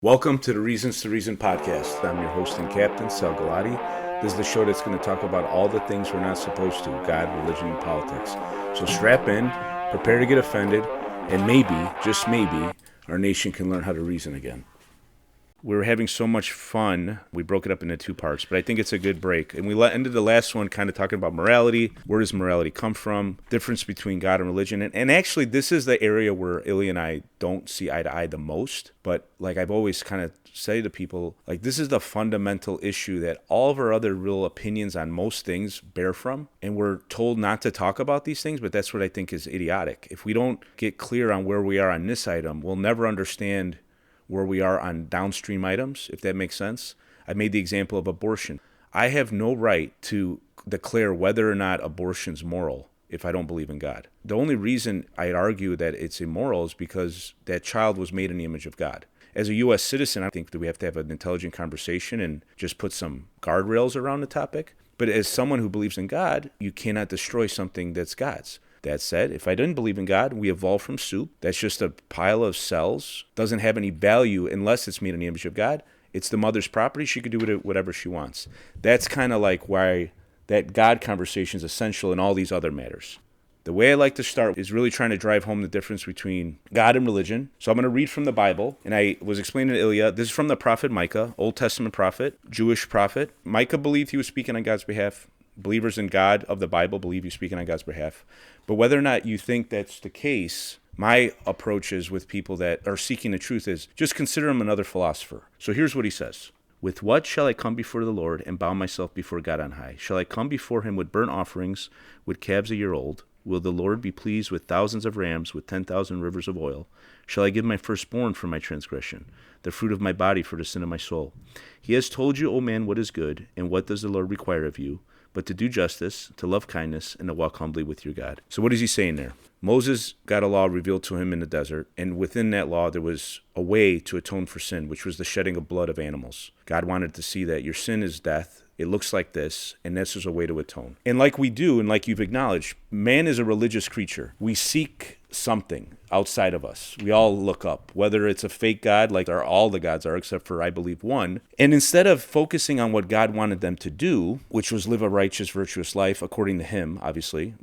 Welcome to the Reasons to Reason podcast. I'm your host and captain, Sal Galati. This is the show that's going to talk about all the things we're not supposed to: God, religion, and politics. So strap in, prepare to get offended, and maybe, just maybe, our nation can learn how to reason again. We were having so much fun, we broke it up into two parts, but I think it's a good break. And we ended the last one kind of talking about morality. Where does morality come from? Difference between God and religion. And actually, this is the area where Ilya and I don't see eye to eye the most. But like I've always kind of say to people, like, this is the fundamental issue that all of our other real opinions on most things bear from. And we're told not to talk about these things, but that's what I think is idiotic. If we don't get clear on where we are on this item, we'll never understand where we are on downstream items, if that makes sense. I made the example of abortion. I have no right to declare whether or not abortion's moral if I don't believe in God. The only reason I'd argue that it's immoral is because that child was made in the image of God. As a U.S. citizen, I think that we have to have an intelligent conversation and just put some guardrails around the topic. But as someone who believes in God, you cannot destroy something that's God's. That said, if I didn't believe in God, we evolved from soup. That's just a pile of cells. Doesn't have any value unless it's made in the image of God. It's the mother's property. She could do with it whatever she wants. That's kind of like why that God conversation is essential in all these other matters. The way I like to start is really trying to drive home the difference between God and religion. So I'm going to read from the Bible. And I was explaining to Ilya, this is from the prophet Micah, Old Testament prophet, Jewish prophet. Micah believed he was speaking on God's behalf. Believers in God of the Bible believe he's speaking on God's behalf. But whether or not you think that's the case, my approach is with people that are seeking the truth is just consider him another philosopher. So here's what he says. With what shall I come before the Lord and bow myself before God on high? Shall I come before him with burnt offerings, with calves a year old? Will the Lord be pleased with thousands of rams, with 10,000 rivers of oil? Shall I give my firstborn for my transgression, the fruit of my body for the sin of my soul? He has told you, O man, what is good, and what does the Lord require of you? But to do justice, to love kindness, and to walk humbly with your God. So what is he saying there? Moses got a law revealed to him in the desert, and within that law there was a way to atone for sin, which was the shedding of blood of animals. God wanted to see that your sin is death. It looks like this, and this is a way to atone. And like we do, and like you've acknowledged, man is a religious creature. We seek something outside of us. We all look up, whether it's a fake God, like all the gods are, except for, I believe, one. And instead of focusing on what God wanted them to do, which was live a righteous, virtuous life, according to him, obviously,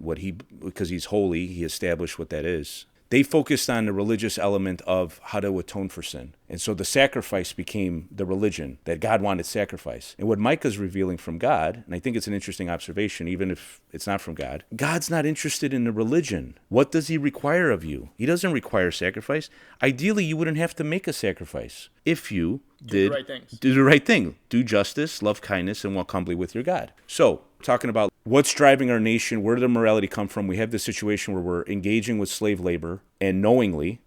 because he's holy, he established what that is. They focused on the religious element of how to atone for sin. And so the sacrifice became the religion, that God wanted sacrifice. And what Micah's revealing from God, and I think it's an interesting observation, even if it's not from God, God's not interested in the religion. What does he require of you? He doesn't require sacrifice. Ideally, you wouldn't have to make a sacrifice if you do the right thing. Do justice, love kindness, and walk humbly with your God. So, talking about what's driving our nation, where did the morality come from? We have this situation where we're engaging with slave labor, and knowingly,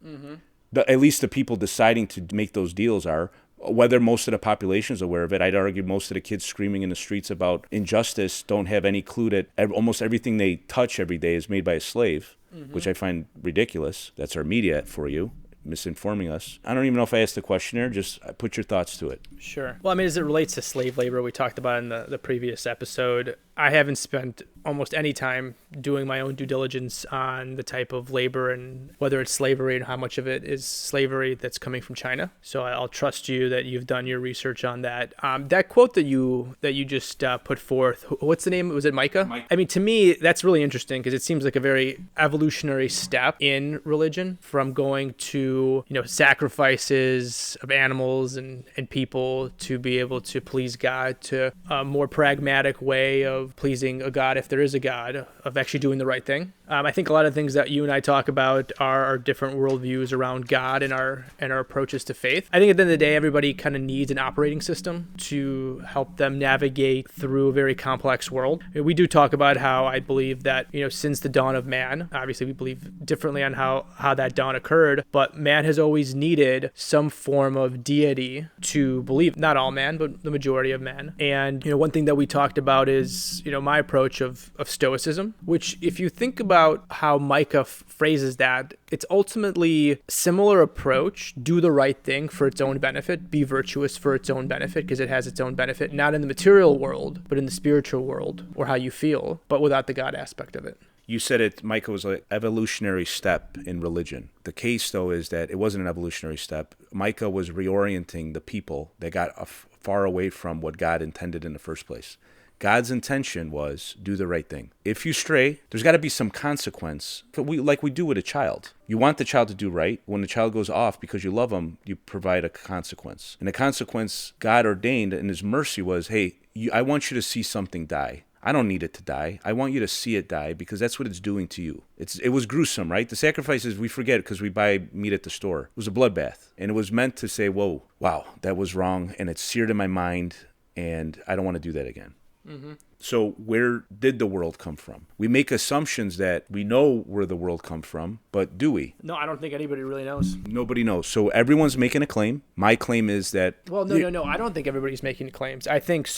at least the people deciding to make those deals are, whether most of the population is aware of it. I'd argue most of the kids screaming in the streets about injustice don't have any clue that almost everything they touch every day is made by a slave, which I find ridiculous. That's our media for you, misinforming us. I don't even know if I asked the question there. Just put your thoughts to it. Sure. Well, I mean, as it relates to slave labor, we talked about in the previous episode, I haven't spent almost any time doing my own due diligence on the type of labor and whether it's slavery and how much of it is slavery that's coming from China. So I'll trust you that you've done your research on that. That quote that you just put forth, what's the name? Was it Micah? Mike. I mean, to me, that's really interesting because it seems like a very evolutionary step in religion from going to, sacrifices of animals and people to be able to please God, to a more pragmatic way of pleasing a God, if there is a God, of actually doing the right thing. I think a lot of things that you and I talk about are our different worldviews around God and our approaches to faith. I think at the end of the day, everybody kind of needs an operating system to help them navigate through a very complex world. We do talk about how I believe that, since the dawn of man, obviously we believe differently on how that dawn occurred, but man has always needed some form of deity to believe. Not all man, but the majority of man. And, one thing that we talked about is, my approach of Stoicism, which if you think about how Micah phrases that, it's ultimately similar approach, do the right thing for its own benefit, be virtuous for its own benefit, because it has its own benefit, not in the material world, but in the spiritual world, or how you feel, but without the God aspect of it. You said it, Micah, was an evolutionary step in religion. The case, though, is that it wasn't an evolutionary step. Micah was reorienting the people that got far away from what God intended in the first place. God's intention was do the right thing. If you stray, there's got to be some consequence, like we do with a child. You want the child to do right. When the child goes off because you love them, you provide a consequence. And the consequence God ordained in his mercy was, hey, I want you to see something die. I don't need it to die. I want you to see it die because that's what it's doing to you. It was gruesome, right? The sacrifices, we forget because we buy meat at the store. It was a bloodbath. And it was meant to say, whoa, wow, that was wrong. And it's seared in my mind. And I don't want to do that again. Mm-hmm. So where did the world come from? We make assumptions that we know where the world comes from, but do we? No, I don't think anybody really knows. Nobody knows. So everyone's making a claim. My claim is that... Well, no. I don't think everybody's making claims. I think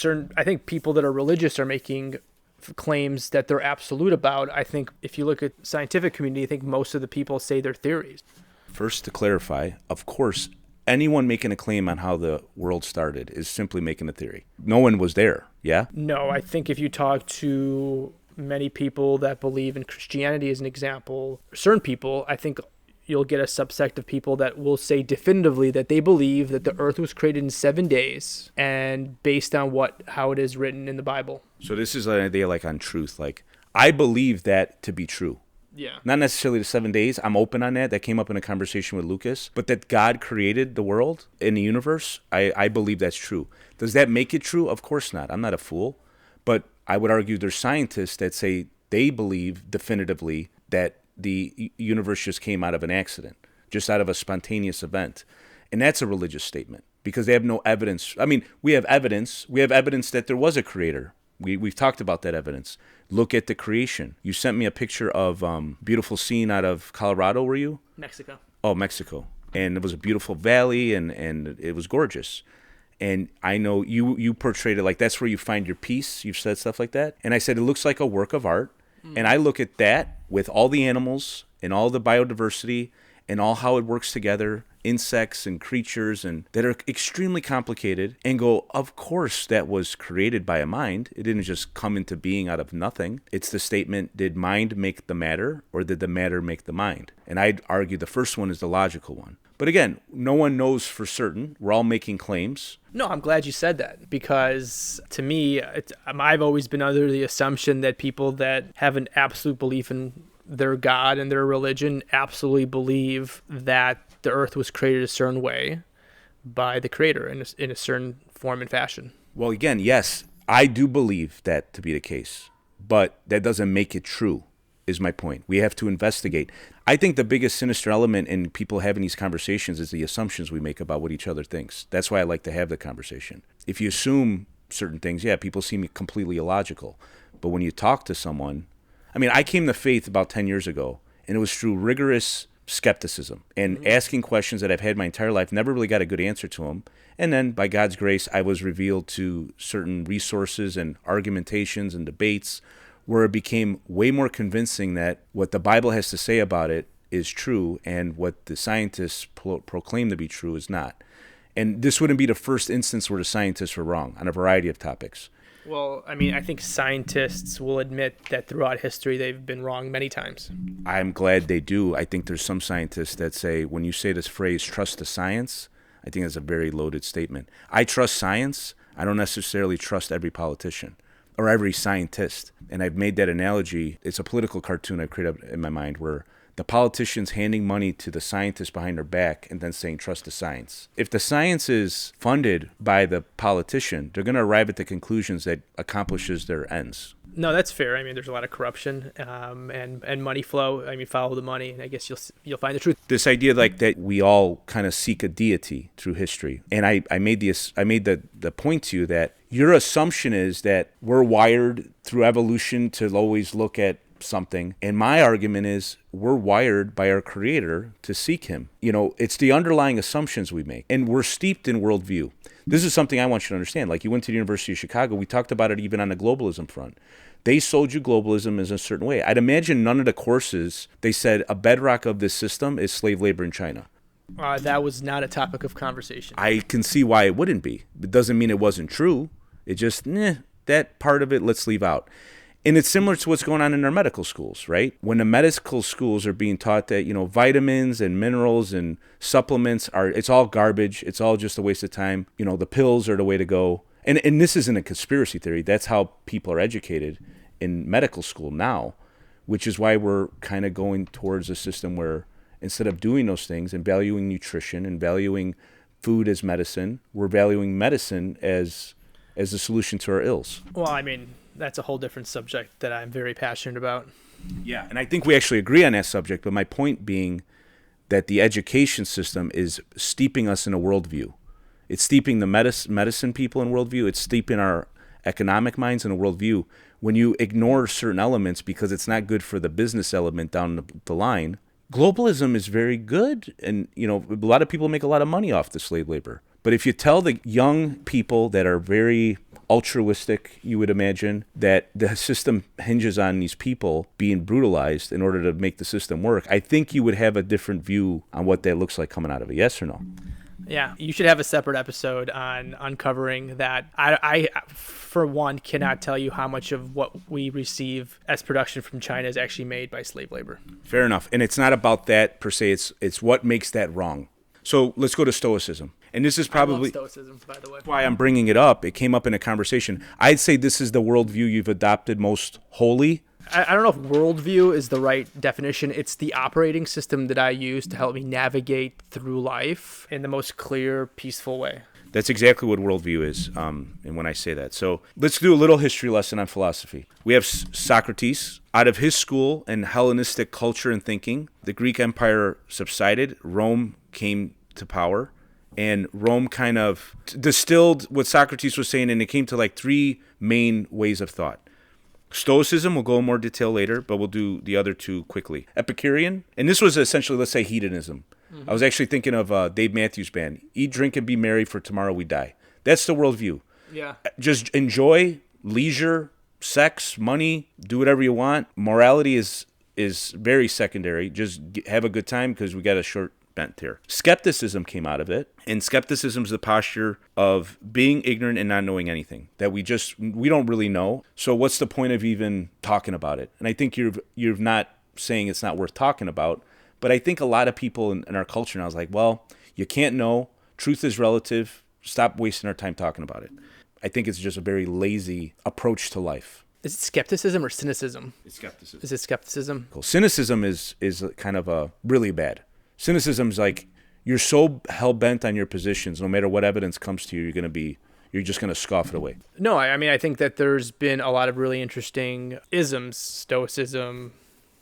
people that are religious are making claims that they're absolute about. I think if you look at scientific community, I think most of the people say they're theories. First, to clarify, of course, anyone making a claim on how the world started is simply making a theory. No one was there, yeah? No, I think if you talk to many people that believe in Christianity as an example, certain people, I think you'll get a subsect of people that will say definitively that they believe that the earth was created in 7 days and based on how it is written in the Bible. So this is an idea like on truth. Like, I believe that to be true. Yeah. Not necessarily the 7 days. I'm open on that. That came up in a conversation with Lucas. But that God created the world and the universe, I believe that's true. Does that make it true? Of course not. I'm not a fool. But I would argue there's scientists that say they believe definitively that the universe just came out of an accident, just out of a spontaneous event. And that's a religious statement because they have no evidence. I mean, we have evidence. We have evidence that there was a creator. We've talked about that evidence. Look at the creation. You sent me a picture of beautiful scene out of Colorado, were you? Mexico. Oh, Mexico. And it was a beautiful valley, and it was gorgeous. And I know you portrayed it like that's where you find your peace. You've said stuff like that. And I said it looks like a work of art. And I look at that with all the animals and all the biodiversity and all how it works together, insects and creatures and that are extremely complicated, and go, of course that was created by a mind. It didn't just come into being out of nothing. It's the statement, did mind make the matter or did the matter make the mind? And I'd argue the first one is the logical one. But again, no one knows for certain. We're all making claims. No, I'm glad you said that because to me, I've always been under the assumption that people that have an absolute belief in their God and their religion absolutely believe that the earth was created a certain way by the creator in a certain form and fashion. Well, again, yes, I do believe that to be the case, but that doesn't make it true, is my point. We have to investigate. I think the biggest sinister element in people having these conversations is the assumptions we make about what each other thinks. That's why I like to have the conversation. If you assume certain things, yeah, people seem completely illogical. But when you talk to someone, I mean, I came to faith about 10 years ago, and it was through rigorous skepticism and asking questions that I've had my entire life, never really got a good answer to them. And then by God's grace, I was revealed to certain resources and argumentations and debates where it became way more convincing that what the Bible has to say about it is true and what the scientists proclaim to be true is not. And this wouldn't be the first instance where the scientists were wrong on a variety of topics. Well, I mean, I think scientists will admit that throughout history they've been wrong many times. I'm glad they do. I think there's some scientists that say when you say this phrase, trust the science, I think that's a very loaded statement. I trust science. I don't necessarily trust every politician or every scientist. And I've made that analogy. It's a political cartoon I've created in my mind where the politicians handing money to the scientists behind their back and then saying, trust the science. If the science is funded by the politician, they're going to arrive at the conclusions that accomplishes their ends. No, that's fair. I mean, there's a lot of corruption and money flow. I mean, follow the money, and I guess you'll find the truth. This idea like that we all kind of seek a deity through history. And I made the point to you that your assumption is that we're wired through evolution to always look at something. And my argument is we're wired by our creator to seek him. You know, it's the underlying assumptions we make. And we're steeped in worldview. This is something I want you to understand. Like you went to the University of Chicago. We talked about it even on the globalism front. They sold you globalism as a certain way. I'd imagine none of the courses, they said a bedrock of this system is slave labor in China. That was not a topic of conversation. I can see why it wouldn't be. It doesn't mean it wasn't true. It just, that part of it, let's leave out. And it's similar to what's going on in our medical schools, right? When the medical schools are being taught that, vitamins and minerals and supplements it's all garbage. It's all just a waste of time. The pills are the way to go. And this isn't a conspiracy theory. That's how people are educated in medical school now, which is why we're kind of going towards a system where instead of doing those things and valuing nutrition and valuing food as medicine, we're valuing medicine as a solution to our ills. Well, I mean, that's a whole different subject that I'm very passionate about. Yeah, and I think we actually agree on that subject, but my point being that the education system is steeping us in a worldview. It's steeping the medicine people in worldview. It's steeping our economic minds in a worldview. When you ignore certain elements because it's not good for the business element down the line, globalism is very good. And, a lot of people make a lot of money off the slave labor. But if you tell the young people that are very altruistic, you would imagine, that the system hinges on these people being brutalized in order to make the system work, I think you would have a different view on what that looks like coming out of it. Yes or no? Yeah, you should have a separate episode on uncovering that. I, for one, cannot tell you how much of what we receive as production from China is actually made by slave labor. Fair enough. And it's not about that per se. It's what makes that wrong. So let's go to Stoicism. And this is probably Stoicism, by the way. Why I'm bringing it up. It came up in a conversation. I'd say this is the worldview you've adopted most wholly. I don't know if worldview is the right definition. It's the operating system that I use to help me navigate through life in the most clear, peaceful way. That's exactly what worldview is, and when I say that. So let's do a little history lesson on philosophy. We have Socrates. Out of his school and Hellenistic culture and thinking, the Greek Empire subsided. Rome came to power. And Rome kind of distilled what Socrates was saying, and it came to like three main ways of thought. Stoicism, we'll go in more detail later, but we'll do the other two quickly. Epicurean, and this was essentially, let's say, hedonism. Mm-hmm. I was actually thinking of Dave Matthews Band. Eat, drink, and be merry, for tomorrow we die. That's the worldview. Yeah. Just enjoy leisure, sex, money, do whatever you want. Morality is very secondary. Just have a good time because we got a short bent here. Skepticism came out of it, and skepticism is the posture of being ignorant and not knowing anything, that we don't really know. So what's the point of even talking about it? And I think you're not saying it's not worth talking about, but I think a lot of people in our culture now is like, well, you can't know. Truth is relative. Stop wasting our time talking about it. I think it's just a very lazy approach to life. Is it skepticism or cynicism? It's skepticism. Is it skepticism? Cool. Cynicism is kind of a really bad. Cynicism's like you're so hell-bent on your positions, no matter what evidence comes to you, you're just going to scoff it away. No, I mean, I think that there's been a lot of really interesting isms, Stoicism.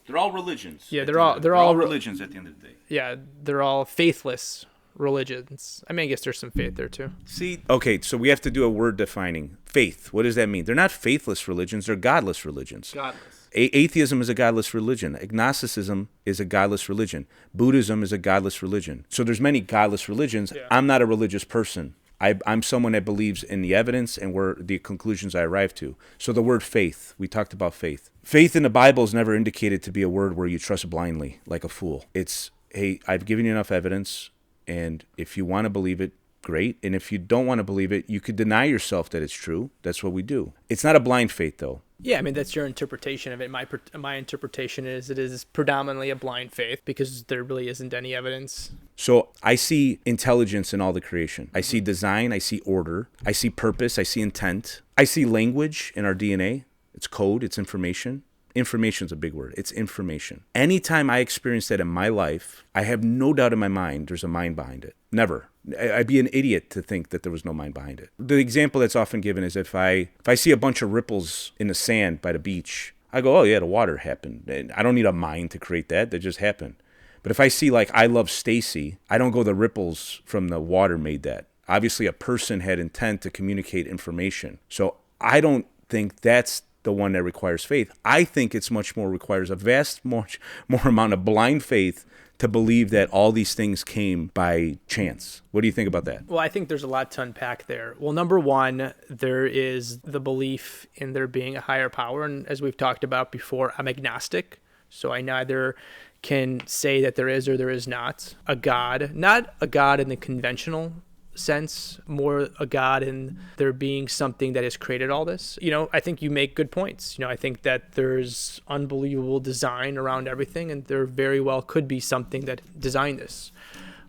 They're all religions. Yeah, they're all religions at the end of the day. Yeah, they're all faithless religions. I mean, I guess there's some faith there too. See, okay, so we have to do a word defining. Faith, what does that mean? They're not faithless religions, they're godless religions. Godless. Atheism is a godless religion. Agnosticism is a godless religion. Buddhism is a godless religion. So there's many godless religions. Yeah. I'm not a religious person. I'm someone that believes in the evidence and where the conclusions I arrive to. So the word faith, we talked about faith. Faith in the Bible is never indicated to be a word where you trust blindly like a fool. It's, hey, I've given you enough evidence, and if you want to believe it, great. And if you don't want to believe it, you could deny yourself that it's true. That's what we do. It's not a blind faith, though. Yeah, I mean, that's your interpretation of it. My interpretation is it is predominantly a blind faith because there really isn't any evidence. So I see intelligence in all the creation. I see design. I see order. I see purpose. I see intent. I see language in our DNA. It's code. It's information. Information's a big word. It's information. Anytime I experience that in my life, I have no doubt in my mind there's a mind behind it. Never. I'd be an idiot to think that there was no mind behind it. The example that's often given is if I see a bunch of ripples in the sand by the beach, I go, oh yeah, the water happened. And I don't need a mind to create that. That just happened. But if I see like I love Stacy, I don't go the ripples from the water made that. Obviously a person had intent to communicate information. So I don't think that's the one that requires faith. I think it's much more requires a vast much more amount of blind faith to believe that all these things came by chance. What do you think about that? Well, I think there's a lot to unpack there. Well, number one, there is the belief in there being a higher power. And as we've talked about before, I'm agnostic. So I neither can say that there is or there is not a God. Not a God in the conventional sense, more a God in there being something that has created all this. I think you make good points. I think that there's unbelievable design around everything, and there very well could be something that designed this.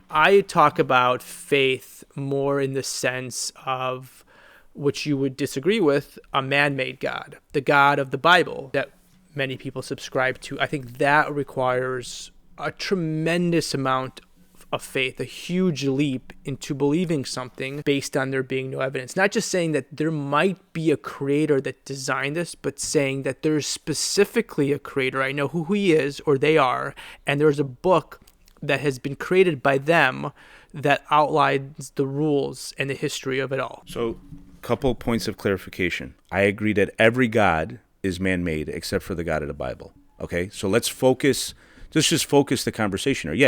I talk about faith more in the sense of, which you would disagree with, a man-made God, the God of the Bible that many people subscribe to. I think that requires a tremendous amount of faith, a huge leap into believing something based on there being no evidence. Not just saying that there might be a creator that designed this, but saying that there's specifically a creator. I know who he is, or they are, and there's a book that has been created by them that outlines the rules and the history of it all. So, couple points of clarification. I agree that every God is man-made except for the God of the Bible. Okay, so let's just focus the conversation. Yeah,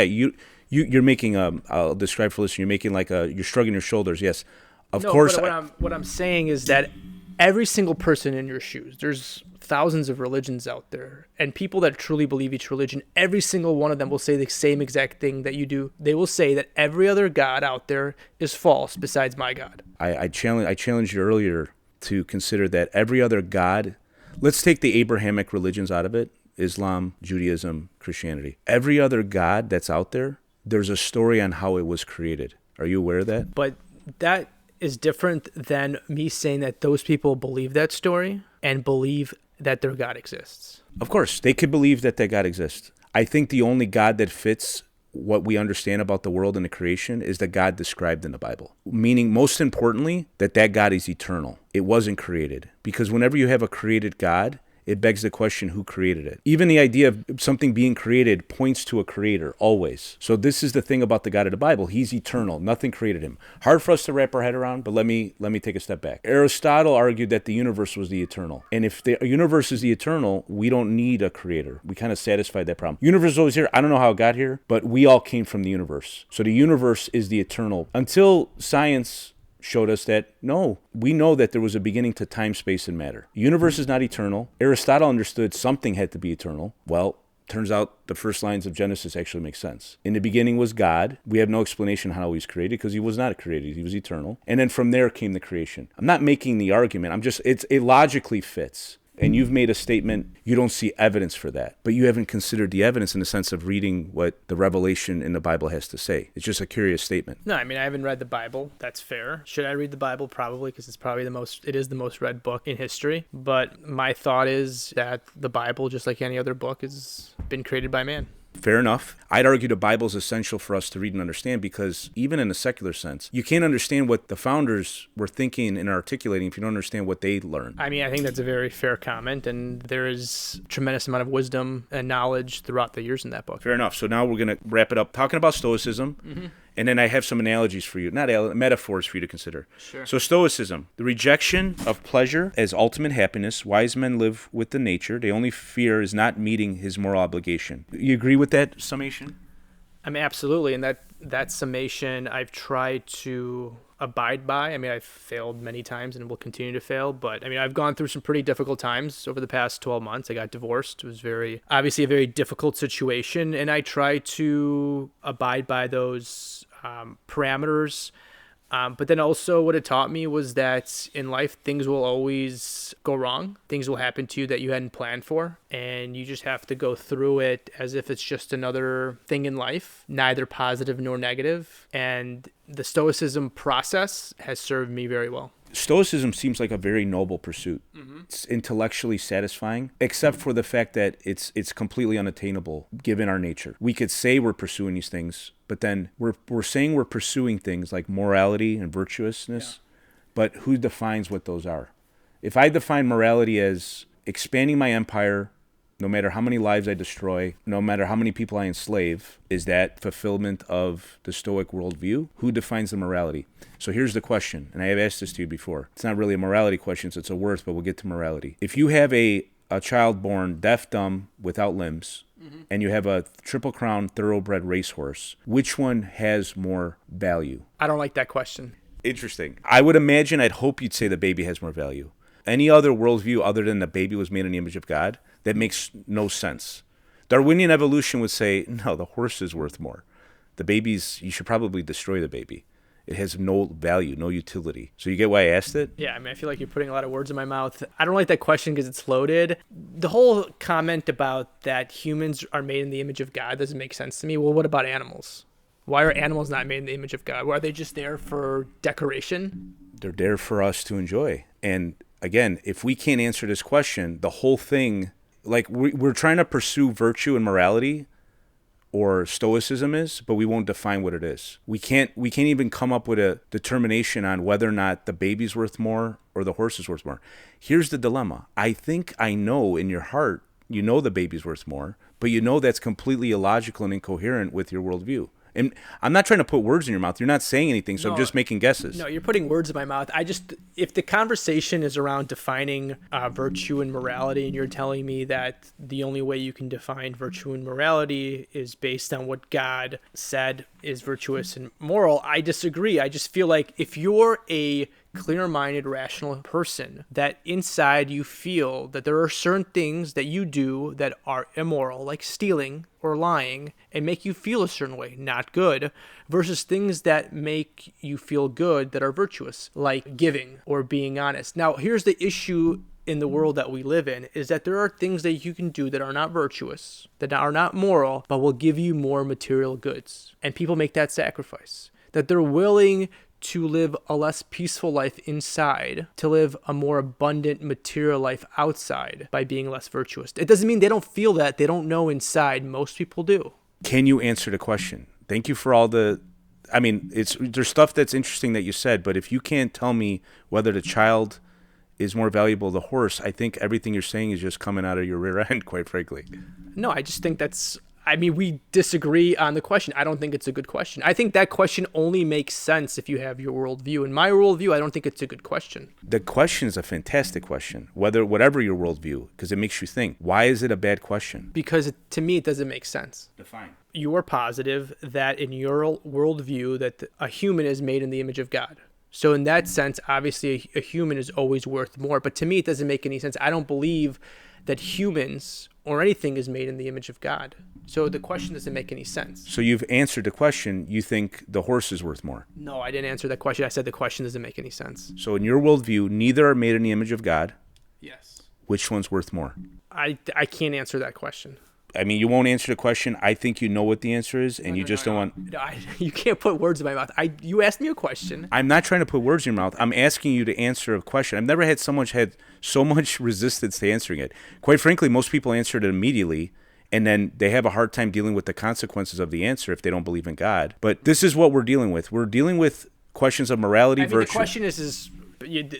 you're making I'll describe for listeners. You're making you're shrugging your shoulders. Yes, of course. But what I'm saying is that every single person in your shoes, there's thousands of religions out there, and people that truly believe each religion, every single one of them will say the same exact thing that you do. They will say that every other God out there is false besides my God. I challenged you earlier to consider that every other God, let's take the Abrahamic religions out of it, Islam, Judaism, Christianity. Every other God that's out there, there's a story on how it was created. Are you aware of that? But that is different than me saying that those people believe that story and believe that their God exists. Of course, they could believe that God exists. I think the only God that fits what we understand about the world and the creation is the God described in the Bible. Meaning, most importantly, that God is eternal. It wasn't created. Because whenever you have a created God, it begs the question, who created it? Even the idea of something being created points to a creator, always. So this is the thing about the God of the Bible. He's eternal. Nothing created him. Hard for us to wrap our head around, but let me take a step back. Aristotle argued that the universe was the eternal. And if the universe is the eternal, we don't need a creator. We kind of satisfied that problem. Universe is always here. I don't know how it got here, but we all came from the universe. So the universe is the eternal. Until science showed us that, no, we know that there was a beginning to time, space, and matter. The universe is not eternal. Aristotle understood something had to be eternal. Well, turns out the first lines of Genesis actually make sense. In the beginning was God. We have no explanation how he was created because he was not created. He was eternal. And then from there came the creation. I'm not making the argument. It logically fits. And you've made a statement, you don't see evidence for that. But you haven't considered the evidence in the sense of reading what the revelation in the Bible has to say. It's just a curious statement. No, I mean, I haven't read the Bible. That's fair. Should I read the Bible? Probably, because it is the most read book in history. But my thought is that the Bible, just like any other book, has been created by man. Fair enough. I'd argue the Bible is essential for us to read and understand because even in a secular sense, you can't understand what the founders were thinking and articulating if you don't understand what they learned. I mean, I think that's a very fair comment, and there is a tremendous amount of wisdom and knowledge throughout the years in that book. Fair enough. So now we're going to wrap it up talking about Stoicism. Mm-hmm. And then I have some analogies for you, metaphors for you to consider. Sure. So Stoicism, the rejection of pleasure as ultimate happiness. Wise men live with the nature. They only fear is not meeting his moral obligation. You agree with that summation? I mean, absolutely. And that summation I've tried to abide by. I mean, I've failed many times and will continue to fail. But I mean, I've gone through some pretty difficult times over the past 12 months. I got divorced. It was obviously a very difficult situation. And I try to abide by those parameters. But then also what it taught me was that in life, things will always go wrong. Things will happen to you that you hadn't planned for. And you just have to go through it as if it's just another thing in life, neither positive nor negative. And the Stoicism process has served me very well. Stoicism seems like a very noble pursuit. Mm-hmm. It's intellectually satisfying, except for the fact that it's completely unattainable given our nature. We could say we're pursuing these things, but then we're saying we're pursuing things like morality and virtuousness, but who defines what those are? If I define morality as expanding my empire, no matter how many lives I destroy, no matter how many people I enslave, is that fulfillment of the Stoic worldview? Who defines the morality? So here's the question, and I have asked this to you before. It's not really a morality question, so it's a worth, but we'll get to morality. If you have a child born deaf, dumb, without limbs, mm-hmm. and you have a Triple Crown thoroughbred racehorse, which one has more value? I don't like that question. Interesting. I'd hope you'd say the baby has more value. Any other worldview other than the baby was made in the image of God, that makes no sense. Darwinian evolution would say, no, the horse is worth more. The babies, you should probably destroy the baby. It has no value, no utility. So you get why I asked it? Yeah, I mean, I feel like you're putting a lot of words in my mouth. I don't like that question because it's loaded. The whole comment about that humans are made in the image of God doesn't make sense to me. Well, what about animals? Why are animals not made in the image of God? Why are they just there for decoration? They're there for us to enjoy. And again, if we can't answer this question, the whole thing, like we're trying to pursue virtue and morality, or Stoicism is, but we won't define what it is. We can't even come up with a determination on whether or not the baby's worth more or the horse is worth more. Here's the dilemma. I think I know in your heart, you know the baby's worth more, but you know that's completely illogical and incoherent with your worldview. And I'm not trying to put words in your mouth. You're not saying anything, so I'm just making guesses. No, you're putting words in my mouth. If the conversation is around defining virtue and morality, and you're telling me that the only way you can define virtue and morality is based on what God said is virtuous and moral, I disagree. I just feel like if you're a clear-minded, rational person, that inside you feel that there are certain things that you do that are immoral, like stealing or lying, and make you feel a certain way, not good, versus things that make you feel good that are virtuous, like giving or being honest. Now, here's the issue in the world that we live in, is that there are things that you can do that are not virtuous, that are not moral, but will give you more material goods. And people make that sacrifice, that they're willing to live a less peaceful life inside, to live a more abundant material life outside by being less virtuous. It doesn't mean they don't feel that. They don't know inside. Most people do. Can you answer the question? Thank you for all the... I mean, there's stuff that's interesting that you said, but if you can't tell me whether the child is more valuable than the horse, I think everything you're saying is just coming out of your rear end, quite frankly. No, I just think that's... I mean, we disagree on the question. I don't think it's a good question. I think that question only makes sense if you have your worldview. In my worldview, I don't think it's a good question. The question is a fantastic question, whatever your worldview, because it makes you think. Why is it a bad question? Because to me, it doesn't make sense. Define. You are positive that in your worldview that a human is made in the image of God. So in that sense, obviously, a human is always worth more. But to me, it doesn't make any sense. I don't believe that humans or anything is made in the image of God. So the question doesn't make any sense. So you've answered the question. You think the horse is worth more. No, I didn't answer that question. I said the question doesn't make any sense. So in your worldview, neither are made in the image of God. Yes. Which one's worth more? I can't answer that question. I mean, you won't answer the question. I think you know what the answer is, and you just don't want... No, you can't put words in my mouth. You asked me a question. I'm not trying to put words in your mouth. I'm asking you to answer a question. I've never had someone had so much resistance to answering it. Quite frankly, most people answer it immediately, and then they have a hard time dealing with the consequences of the answer if they don't believe in God. But this is what we're dealing with. We're dealing with questions of morality, virtue. The question is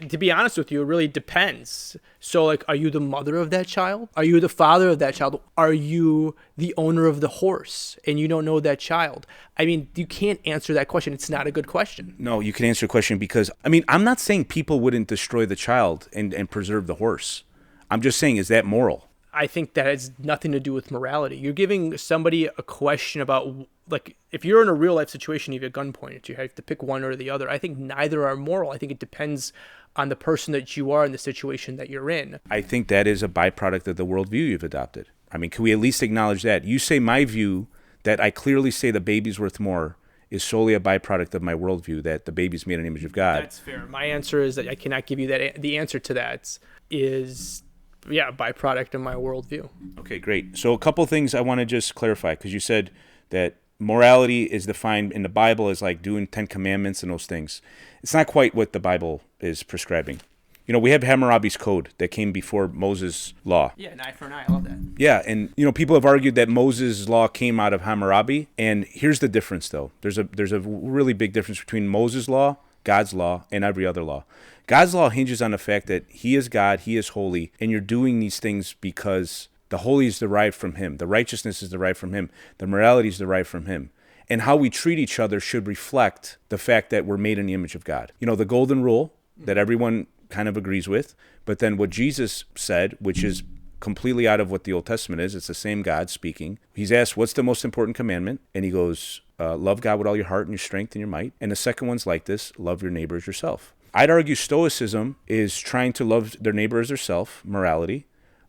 to be honest with you, it really depends. So, like, are you the mother of that child? Are you the father of that child? Are you the owner of the horse and you don't know that child? I mean, you can't answer that question. It's not a good question. No, you can answer the question because, I mean, I'm not saying people wouldn't destroy the child and preserve the horse. I'm just saying, is that moral? I think that has nothing to do with morality. You're giving somebody a question about, like, if you're in a real life situation, you have a gun pointed at you, you have to pick one or the other. I think neither are moral. I think it depends on the person that you are and the situation that you're in. I think that is a byproduct of the worldview you've adopted. I mean, can we at least acknowledge that? You say my view that I clearly say the baby's worth more is solely a byproduct of my worldview, that the baby's made in the image of God. That's fair. My answer is that I cannot give you that. The answer to that is... yeah, byproduct of my worldview. Okay, great. So a couple things I want to just clarify, because you said that morality is defined in the Bible as like doing 10 commandments and those things. It's not quite what the Bible is prescribing. You know, we have Hammurabi's code that came before Moses' law. Yeah, an eye for an eye. I love that. Yeah, and you know, people have argued that Moses' law came out of Hammurabi, and here's the difference, though. There's a really big difference between Moses' law, God's law, and every other law. God's law hinges on the fact that he is God, he is holy, and you're doing these things because the holy is derived from him. The righteousness is derived from him. The morality is derived from him. And how we treat each other should reflect the fact that we're made in the image of God. You know, the golden rule that everyone kind of agrees with, but then what Jesus said, which is completely out of what the Old Testament is, it's the same God speaking. He's asked, what's the most important commandment? And he goes, love God with all your heart and your strength and your might. And the second one's like this, love your neighbor as yourself. I'd argue Stoicism is trying to love their neighbor as herself, morality,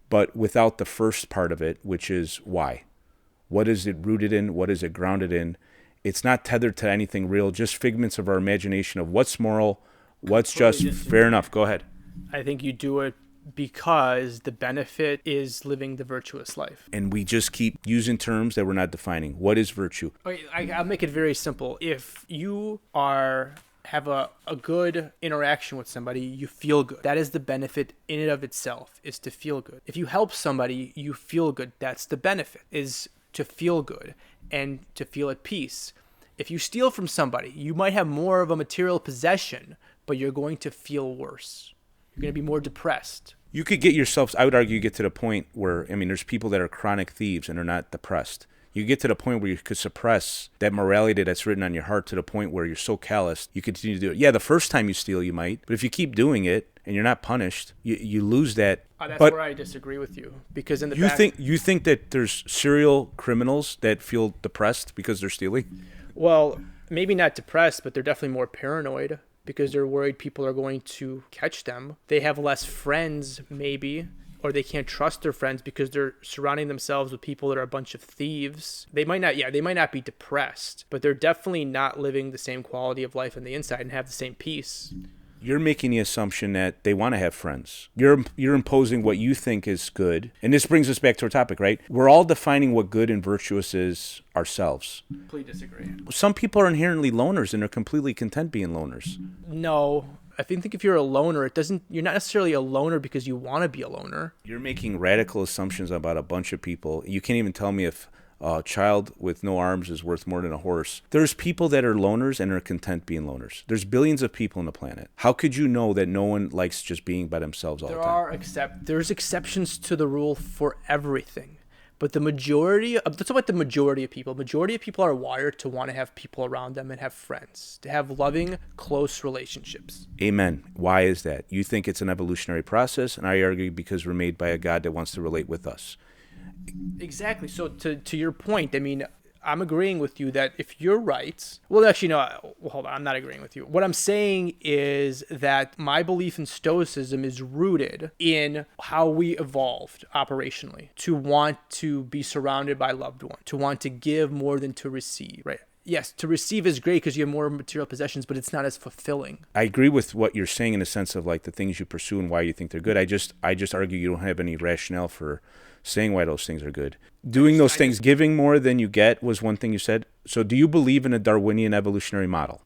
but without the first part of it, which is why. What is it rooted in? What is it grounded in? It's not tethered to anything real, just figments of our imagination of what's moral, what's just. Fair enough. Go ahead. I think you do it because the benefit is living the virtuous life. And we just keep using terms that we're not defining. What is virtue? Okay, I'll make it very simple. If you have a good interaction with somebody, you feel good. That is the benefit in and of itself, is to feel good. If you help somebody, you feel good. That's the benefit, is to feel good and to feel at peace. If you steal from somebody, you might have more of a material possession, but you're going to feel worse. You're going to be more depressed. You could get yourselves, I would argue, get to the point where, there's people that are chronic thieves and are not depressed. You get to the point where you could suppress that morality that's written on your heart to the point where you're so callous, you continue to do it. Yeah, the first time you steal, you might, but if you keep doing it and you're not punished, you lose that. That's where I disagree with you, because you think that there's serial criminals that feel depressed because they're stealing? Well, maybe not depressed, but they're definitely more paranoid, because they're worried people are going to catch them. They have less friends, maybe, or they can't trust their friends because they're surrounding themselves with people that are a bunch of thieves. They might not be depressed, but they're definitely not living the same quality of life on the inside and have the same peace. You're making the assumption that they want to have friends. You're imposing what you think is good. And this brings us back to our topic, right? We're all defining what good and virtuous is ourselves. Completely disagree. Some people are inherently loners and are completely content being loners. No. I think if you're a loner, you're not necessarily a loner because you want to be a loner. You're making radical assumptions about a bunch of people. You can't even tell me if a child with no arms is worth more than a horse. There's people that are loners and are content being loners. There's billions of people on the planet. How could you know that no one likes just being by themselves all the time? There's exceptions to the rule for everything. But let's talk about the majority of people. Majority of people are wired to want to have people around them and have friends, to have loving, close relationships. Amen. Why is that? You think it's an evolutionary process, and I argue because we're made by a God that wants to relate with us. Exactly. So to your point, I'm agreeing with you that if you're right, well, actually, no, hold on, I'm not agreeing with you. What I'm saying is that my belief in Stoicism is rooted in how we evolved operationally to want to be surrounded by loved ones, to want to give more than to receive, right? Yes, to receive is great because you have more material possessions, but it's not as fulfilling. I agree with what you're saying in the sense of like the things you pursue and why you think they're good. I just argue you don't have any rationale for saying why those things are good. Doing those things, giving more than you get was one thing you said. So do you believe in a Darwinian evolutionary model?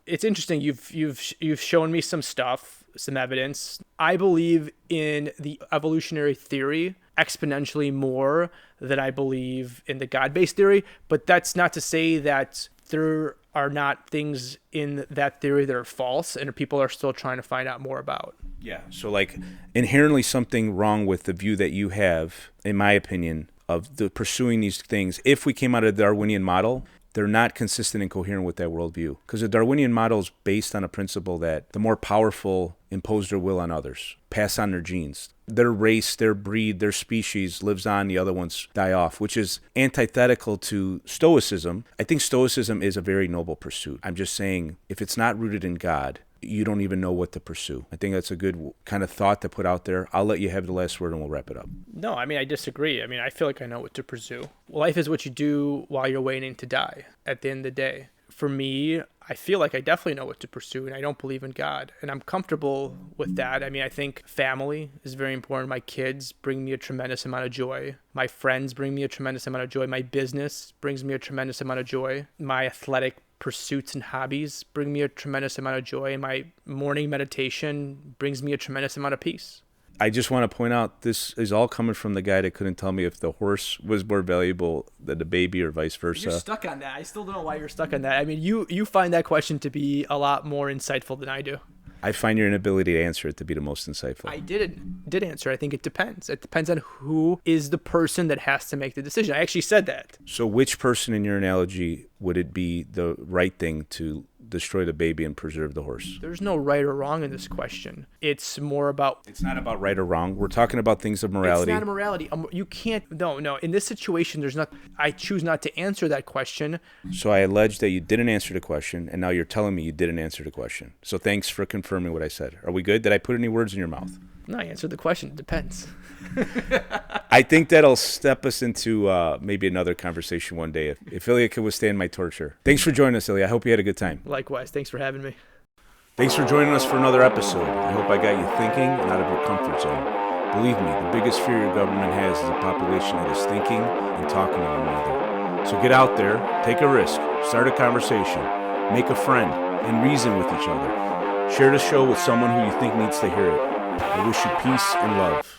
It's interesting. You've shown me some stuff, some evidence. I believe in the evolutionary theory exponentially more than I believe in the God-based theory, but that's not to say that there are not things in that theory that are false and people are still trying to find out more about. Yeah. So like inherently something wrong with the view that you have, in my opinion, of the pursuing these things. If we came out of the Darwinian model, they're not consistent and coherent with that worldview. Because the Darwinian model is based on a principle that the more powerful impose their will on others, pass on their genes. Their race, their breed, their species lives on, the other ones die off, which is antithetical to Stoicism. I think Stoicism is a very noble pursuit. I'm just saying, if it's not rooted in God, you don't even know what to pursue. I think that's a good kind of thought to put out there. I'll let you have the last word and we'll wrap it up. No, I disagree. I feel like I know what to pursue. Life is what you do while you're waiting to die at the end of the day. For me, I feel like I definitely know what to pursue, and I don't believe in God. And I'm comfortable with that. I think family is very important. My kids bring me a tremendous amount of joy. My friends bring me a tremendous amount of joy. My business brings me a tremendous amount of joy. My athletic pursuits and hobbies bring me a tremendous amount of joy. And my morning meditation brings me a tremendous amount of peace. I just want to point out this is all coming from the guy that couldn't tell me if the horse was more valuable than the baby or vice versa. You're stuck on that. I still don't know why you're stuck on that. You find that question to be a lot more insightful than I do. I find your inability to answer it to be the most insightful. I did answer. I think it depends. It depends on who is the person that has to make the decision. I actually said that. So which person in your analogy would it be the right thing to destroy the baby and preserve the horse? There's no right or wrong in this question. It's more about... It's not about right or wrong. We're talking about things of morality. It's not a morality. You can't... No. In this situation, there's not... I choose not to answer that question. So I allege that you didn't answer the question, and now you're telling me you didn't answer the question. So thanks for confirming what I said. Are we good? Did I put any words in your mouth? No, I answered the question. It depends. I think that'll step us into maybe another conversation one day if Ilya can withstand my torture. Thanks for joining us, Ilya. I hope you had a good time. Likewise. Thanks for having me. Thanks for joining us for another episode. I hope I got you thinking and out of your comfort zone. Believe me, the biggest fear your government has is a population that is thinking and talking to one another. So get out there, take a risk, start a conversation, make a friend, and reason with each other. Share the show with someone who you think needs to hear it. I wish you peace and love.